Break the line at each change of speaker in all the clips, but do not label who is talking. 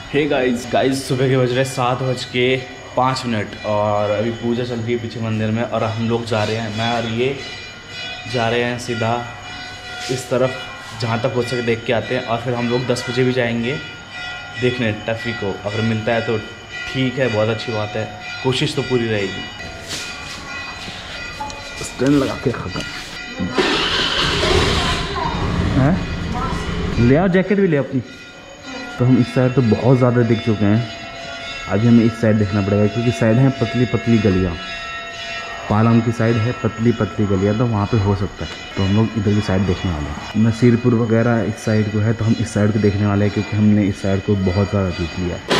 Hey guys सुबह के बज रहे 7:05 और अभी पूजा चल रही है पीछे मंदिर में और हम लोग जा रहे हैं, मैं और ये जा रहे हैं सीधा इस तरफ, जहाँ तक हो सके देख के आते हैं। और फिर हम लोग 10 बजे भी जाएंगे देखने टफ़ी को, अगर मिलता है तो ठीक है, बहुत अच्छी बात है, कोशिश तो पूरी रहेगी। स्टैंड लगा के खत्म है, ले आओ जैकेट भी ले अपनी। तो हम इस साइड तो बहुत ज़्यादा दिख चुके हैं, अभी हमें इस साइड देखना पड़ेगा क्योंकि साइड है पतली पतली गलियाँ, पालम की साइड है पतली पतली गलियाँ, तो वहाँ पे हो सकता है। तो हम लोग इधर की साइड देखने वाले हैं। नसीरपुर वगैरह इस साइड को है, तो हम इस साइड को देखने वाले हैं क्योंकि हमने इस साइड को बहुत ज़्यादा देख लिया है।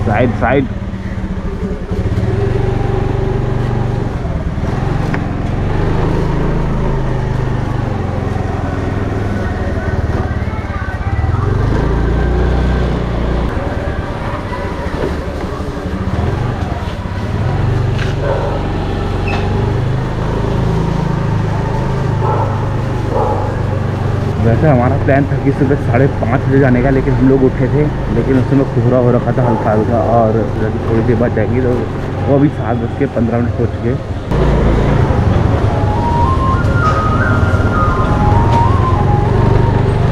साइड साइड वैसे हमारा प्लान था कि सुबह 5:30 बजे जाने का, लेकिन हम लोग उठे थे, लेकिन उस समय कोहरा हो रखा था हल्का हल्का, और थोड़ी देर बाद जाएगी तो वो अभी 7:15 हो चुके।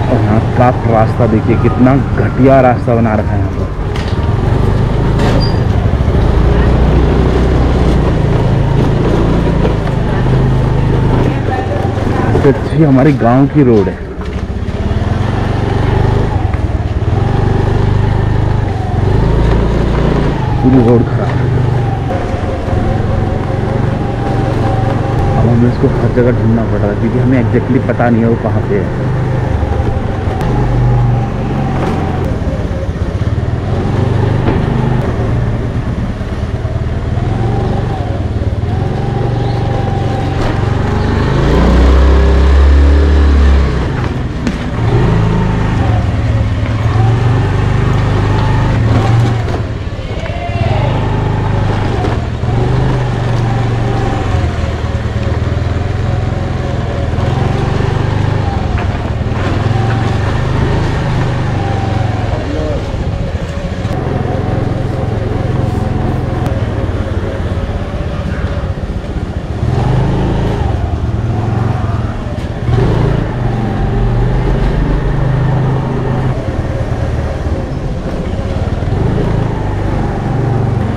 और यहाँ का रास्ता देखिए, कितना घटिया रास्ता बना रखा है यहाँ पर। अच्छी हमारी गांव की रोड है। पूरी रोड खराब है। अब हमें इसको हर जगह ढूंढना पड़ रहा है क्योंकि हमें एग्जैक्टली पता नहीं है वो कहाँ पे है।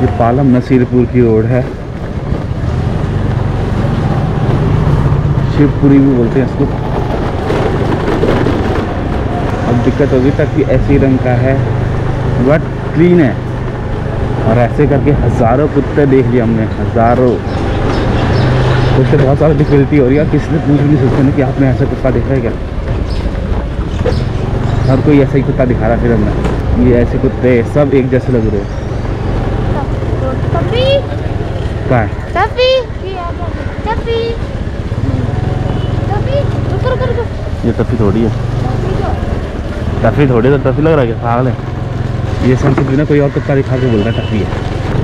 ये पालम नसीरपुर की रोड है, शिवपुरी भी बोलते हैं इसको। अब दिक्कत होगी तक कि ऐसी रंग का है बट क्लीन है, और ऐसे करके हज़ारों कुत्ते देख लिए हमने, हज़ारों। उससे बहुत सारी डिफिकल्टी हो रही है, किसी से पूछ भी नहीं सकते ना कि आपने ऐसा कुत्ता देखा है क्या। हर कोई ऐसा ही कुत्ता दिखा रहा फिर हमने, ये ऐसे कुत्ते सब एक जैसे लग रहे हैं। क्या है? ये टफी थोड़ी है, टफी थोड़ी, तो टफी लग रहा है क्या, पागल है ये सब। कुछ ना कोई और कुत्ता दिखा के बोल रहा है टफी है।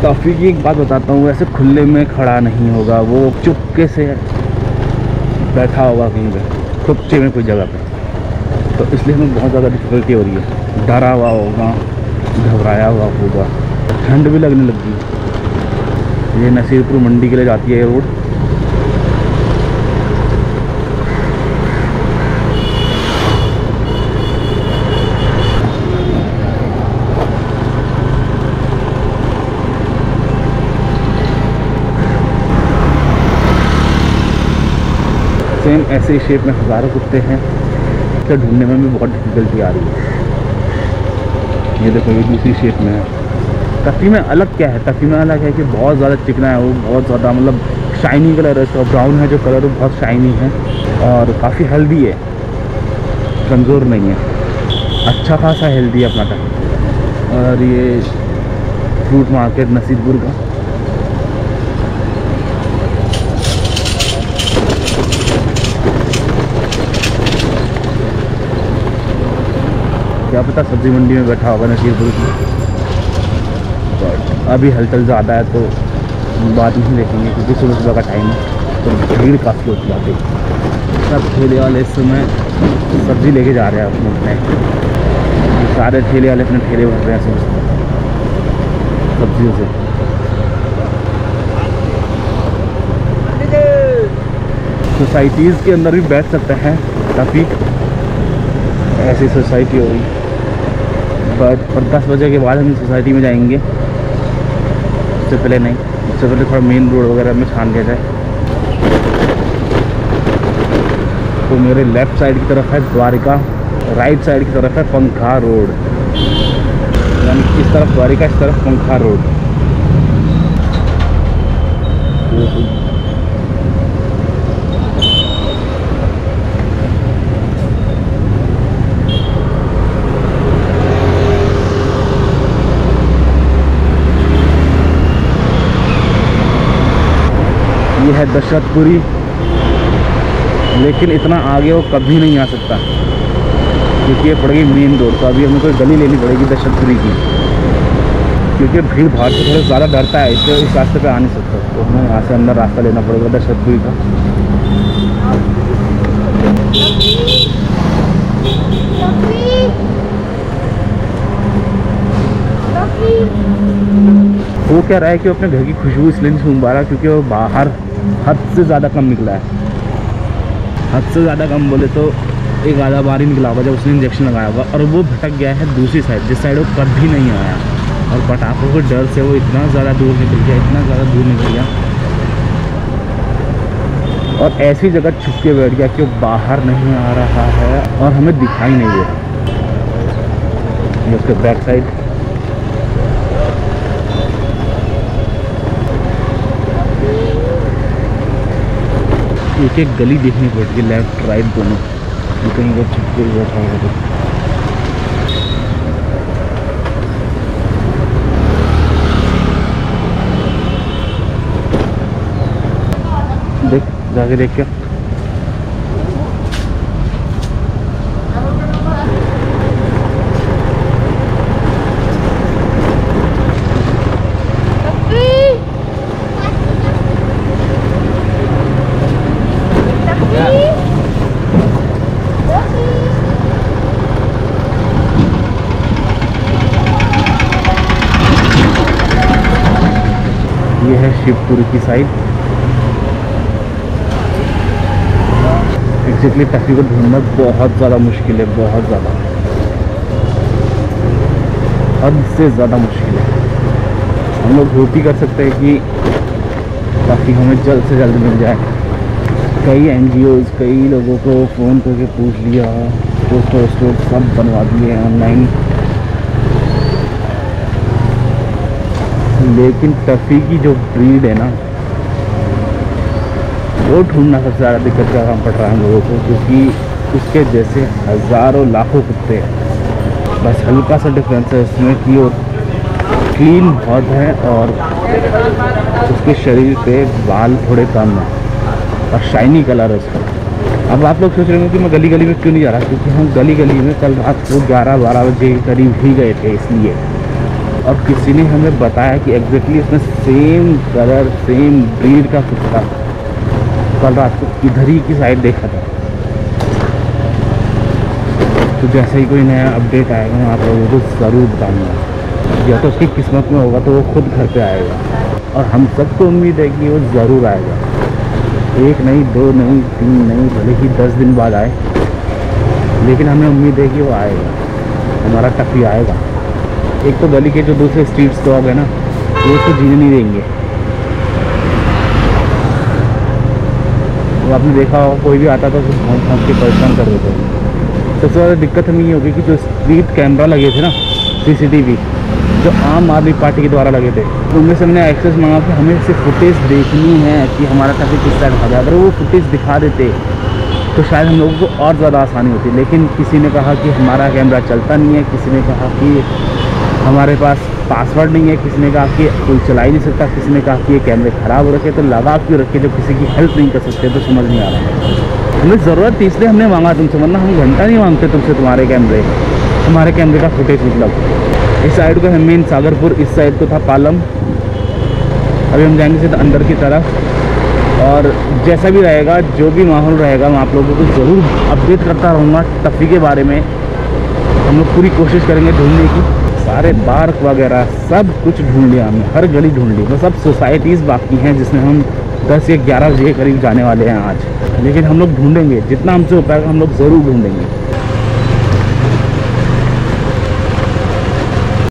टफी की एक बात बताता हूँ, वैसे खुले में खड़ा नहीं होगा, वो चुपके से बैठा होगा कहीं पे खुपचे में कोई जगह पे, तो इसलिए हमें बहुत ज़्यादा डिफिकल्टी हो रही है। डरा हुआ होगा, घबराया हुआ होगा, ठंड भी लगने लगी है। ये नसीरपुर मंडी के लिए जाती है ये रोड। सेम ऐसे ही शेप में हज़ारों कुत्ते हैं, तो ढूंढने में भी बहुत डिफिकल्टी आ रही है। ये देखो ये दूसरी शेप में है। टफी में अलग क्या है, टफी में अलग है कि बहुत ज़्यादा चिकना है, वो बहुत ज़्यादा मतलब शाइनी कलर है इसका, ब्राउन है जो कलर वो बहुत शाइनी है और काफ़ी हेल्दी है, कमज़ोर नहीं है, अच्छा खासा हेल्दी है अपना टफी। और ये फ्रूट मार्केट नसीरपुर का। क्या पता सब्जी मंडी में बैठा होगा नसीरपुर की, बट अभी हलचल ज़्यादा है तो बात नहीं देखेंगे क्योंकि सुबह सुबह का टाइम है तो भीड़ काफ़ी होती है। सब ठेले वाले इस समय सब्जी लेके जा रहे हैं अपने, सारे ठेले वाले अपने ठेले भर रहे हैं सुबह सब्जियों से। सोसाइटीज़ के अंदर भी बैठ सकते हैं, काफ़ी ऐसी सोसाइटी होगी, बट और 10 बजे के बाद हम सोसाइटी में जाएंगे, उससे पहले नहीं। उससे पहले थोड़ा मेन रोड वगैरह में छान लिया जाए। तो मेरे लेफ़्ट साइड की तरफ है द्वारिका, राइट साइड की तरफ है पंखा रोड, यानी इस तरफ द्वारिका, इस तरफ पंखा रोड। ये है दशरथपुरी, लेकिन इतना आगे वो कभी नहीं आ सकता क्योंकि ये पड़ेगी मेन रोड। तो अभी हमें कोई गली लेनी पड़ेगी दशरथपुरी की, क्योंकि भीड़ भाड़ से थोड़ा ज़्यादा डरता है, इसलिए इस रास्ते पे आ नहीं सकता। तो हमें यहाँ से अंदर रास्ता लेना पड़ेगा दशरथपुरी का। वो कह रहा है कि अपने घर की खुशबू इसलिए नहीं सूंघ पा रहा क्योंकि वो बाहर हद से ज़्यादा कम निकला है। हद से ज़्यादा कम बोले तो एक आधा बार ही निकला होगा जब उसने इंजेक्शन लगाया होगा, और वो भटक गया है दूसरी साइड, जिस साइड वो कभी नहीं आया, और पटाखों के डर से वो इतना ज़्यादा दूर निकल गया, इतना ज़्यादा दूर निकल गया, और ऐसी जगह छुप के बैठ गया कि वो बाहर नहीं आ रहा है और हमें दिखाई नहीं दे रहा। ये उसके बैक साइड। एक एक गली देखनी पड़ती है, लेफ्ट राइट दोनों, कहीं वो छुप के बैठा है। देख जाके देख क्या ये है शिवपुरी की साइड। एग्जैक्टली टैक्सी को ढूंढना बहुत ज़्यादा मुश्किल है, बहुत ज़्यादा, हद से ज़्यादा मुश्किल है। हम लोग होप ही कर सकते हैं कि टैक्सी हमें जल्द से जल्द मिल जाए। कई NGOs, कई लोगों को फ़ोन करके पूछ लिया, पोस्टर सब बनवा दिए ऑनलाइन, लेकिन टफी की जो ब्रीड है ना, वो ढूंढना सबसे ज़्यादा दिक्कत का काम पड़ रहा है हम लोगों को, क्योंकि उसके जैसे हज़ारों लाखों कुत्ते हैं। बस हल्का सा डिफरेंस है इसमें कि वो क्लीन बहुत है और उसके शरीर पे बाल थोड़े कम हैं और शाइनी कलर है उसका। अब आप लोग सोच रहे हो कि मैं गली गली में क्यों नहीं जा रहा, क्योंकि हम गली गली में कल रात को 11-12 बजे के करीब ही गए थे इसलिए, और किसी ने हमें बताया कि एग्जैक्टली इसमें सेम कलर सेम ब्रीड का कुत्ता कल रात को इधर ही की साइड देखा था। तो जैसे ही कोई नया अपडेट आएगा मैं आप लोगों को ज़रूर बताऊँगा, या तो उसकी किस्मत में होगा तो वो खुद घर पे आएगा, और हम सबको उम्मीद है कि वो ज़रूर आएगा। 1 नहीं 2 नहीं 3 नहीं, भले ही 10 दिन बाद आए, लेकिन हमें उम्मीद है कि वो आएगा, हमारा टफी आएगा। एक तो गली के जो दूसरे स्ट्रीट्स डॉग है ना, वो उसको जीने नहीं देंगे। वो आपने देखा होगा कोई भी आता था तो भौंक के परेशान कर देते हैं। सबसे ज़्यादा दिक्कत हमें ये होगी कि जो स्ट्रीट कैमरा लगे थे ना, CCTV, जो आम आदमी पार्टी के द्वारा लगे थे, उनमें से हमने एक्सेस मांगा कि हमें सिर्फ फुटेज देखनी है कि हमारा ट्रैफिक किस साइड भागा। अगर वो फुटेज दिखा देते तो शायद हम लोगों को और ज़्यादा आसानी होती, लेकिन किसी ने कहा कि हमारा कैमरा चलता नहीं है, किसी ने कहा कि हमारे पास पासवर्ड नहीं है, किसी ने कहा कि कोई चला ही नहीं सकता, किसी ने कहा कि ये कैमरे ख़राब हो रखे तो लगा क्यों रखे, जब किसी की हेल्प नहीं कर सकते तो समझ नहीं आ रहा। हमें ज़रूरत थी इसलिए हमने मांगा तुमसे, वरना हम घंटा नहीं मांगते तुमसे तुम्हारे कैमरे का फुटेज। मतलब इस साइड को है मेन सागरपुर, इस साइड को था पालम। अभी हम जाएंगे सीधा अंदर की तरफ, और जैसा भी रहेगा, जो भी माहौल रहेगा, मैं आप लोगों को ज़रूर अपडेट करता रहूँगा। टफ़ी के बारे में हम लोग पूरी कोशिश करेंगे ढूंढने की। सारे पार्क वगैरह सब कुछ ढूंढ लिया हमने, हर गली ढूंढ ली, बस अब सोसाइटीज़ बाकी हैं जिसमें हम 10 या 11 बजे के करीब जाने वाले हैं आज। लेकिन हम लोग ढूंढेंगे, जितना हमसे हो पाएगा हम लोग ज़रूर ढूंढेंगे।